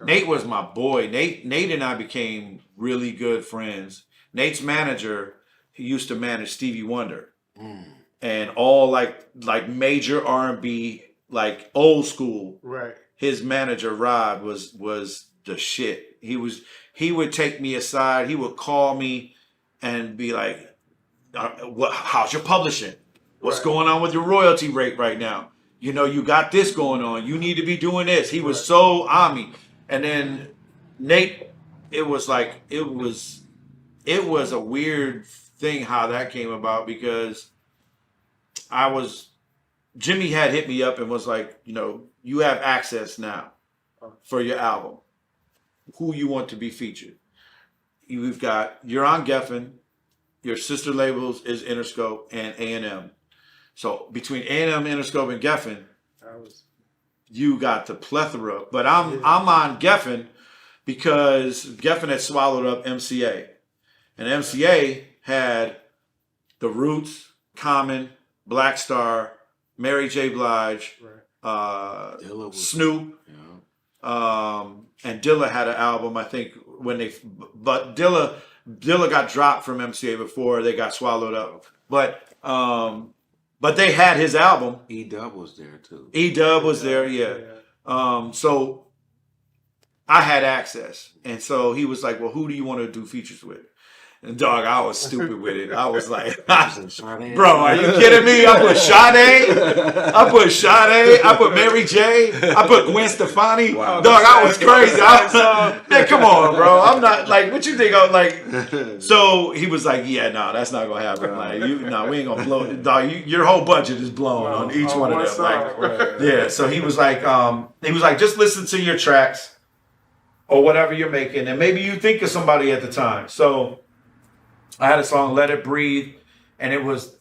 Nate was my boy. Nate and I became really good friends. Nate's manager, he used to manage Stevie Wonder and all like major R&B, like old school. Right. His manager Rod was the shit. He would take me aside. He would call me and be like, how's your publishing? What's going on with your royalty rate right now? You know, you got this going on. You need to be doing this. He was so on me. And then Nate, it was a weird thing how that came about because Jimmy had hit me up and was like, you know, you have access now for your album. Who you want to be featured? You're on Geffen. Your sister labels is Interscope and A&M. So between A&M, Interscope, and Geffen, you got the plethora. But I'm on Geffen because Geffen had swallowed up MCA. And MCA had The Roots, Common, Black Star, Mary J. Blige, Snoop, and Dilla had an album, I think, but Dilla got dropped from MCA before they got swallowed up. But they had his album. E-Dub was there too. E-Dub was there, yeah. So I had access. And so he was like, well, who do you want to do features with? And dog, I was stupid with it. I was like, bro, are you kidding me? I put Sade. I put Mary J. I put Gwen Stefani. Wow. Dog, I was crazy. Man, come on, bro. I'm not like, what you think I'm like? So he was like, yeah, no, that's not going to happen. Like, we ain't going to blow it. Dog, your whole budget is blown on each one of them. Like, yeah, so he was like, just listen to your tracks or whatever you're making. And maybe you think of somebody at the time. So I had a song, Let It Breathe, and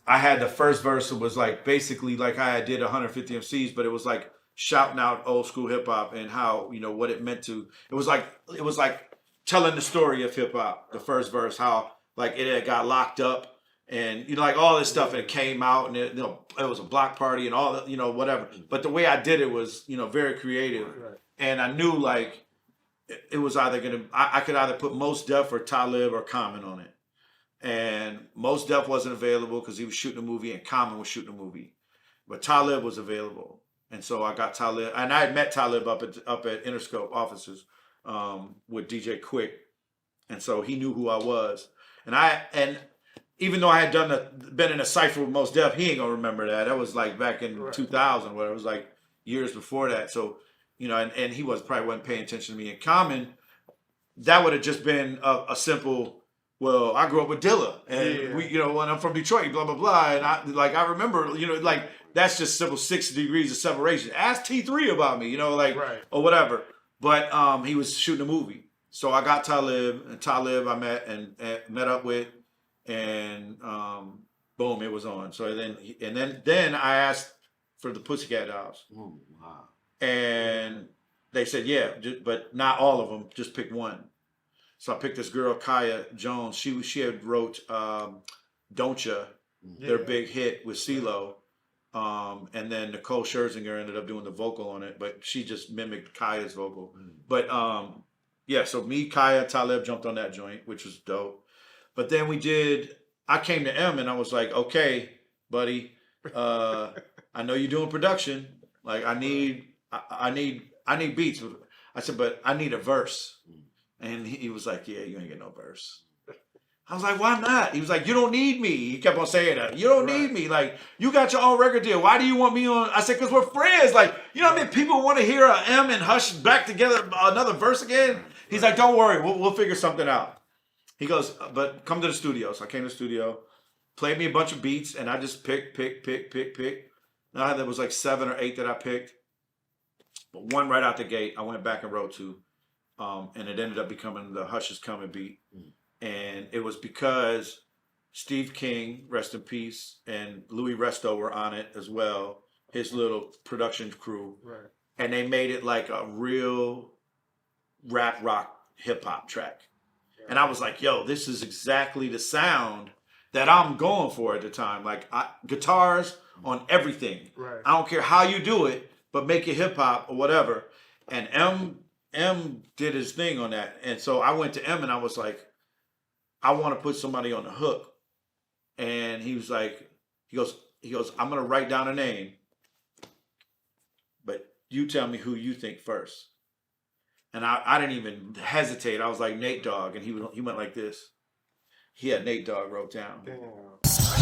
I had the first verse. It was like basically like I did 150 MCs, but it was like shouting out old school hip hop and how, you know, what it meant to. It was like telling the story of hip hop. The first verse, how like it had got locked up and, you know, like all this stuff, and it came out and it was a block party and all that, you know, whatever. But the way I did it was, you know, very creative. And I knew like it was either I could either put Mos Def or Talib or Common on it. And Mos Def wasn't available because he was shooting a movie and Common was shooting a movie. But Talib was available. And so I got Talib. And I had met Talib up at Interscope offices with DJ Quick. And so he knew who I was. And even though I had been in a cypher with Mos Def, he ain't going to remember that. That was like back in 2000, where it was like years before that. So, you know, and he probably wasn't paying attention to me. And Common, that would have just been a simple... Well, I grew up with Dilla, and we, you know, when I'm from Detroit, blah blah blah, and I remember, you know, like that's just simple 6 degrees of separation. Ask T3 about me, you know, like or whatever. But he was shooting a movie, so I got Talib, and Talib I met up with, and boom, it was on. So then I asked for the Pussycat Dolls, and they said but not all of them, just pick one. So I picked this girl, Kaya Jones. She had wrote Don't Ya, their big hit with CeeLo. And then Nicole Scherzinger ended up doing the vocal on it, but she just mimicked Kaya's vocal. But so me, Kaya, Talib jumped on that joint, which was dope. But then I came to M and I was like, okay, buddy, I know you're doing production. Like I need beats. I said, but I need a verse. And he was like, yeah, you ain't get no verse. I was like, why not? He was like, you don't need me. He kept on saying that. You don't need me. Like, you got your own record deal. Why do you want me on? I said, because we're friends. Like, you know what I mean? People want to hear a M and Hush back together, another verse again. He's like, don't worry. We'll figure something out. He goes, but come to the studio. So I came to the studio, played me a bunch of beats, and I just picked. Now there was like 7 or 8 that I picked. But one right out the gate, I went back and wrote to. And it ended up becoming the Hush Is Coming beat. And it was because Steve King, rest in peace, and Louis Resto were on it as well, his little production crew. Right. And they made it like a real rap rock hip hop track. Yeah. And I was like, yo, this is exactly the sound that I'm going for at the time. Like guitars on everything. Right. I don't care how you do it, but make it hip hop or whatever. And M M did his thing on that. And so I went to M and I was like, I want to put somebody on the hook. And he was like, he goes, I'm gonna write down a name, but you tell me who you think first. And I didn't even hesitate. I was like, Nate Dogg, and he went like this. He had Nate Dogg wrote down. Damn.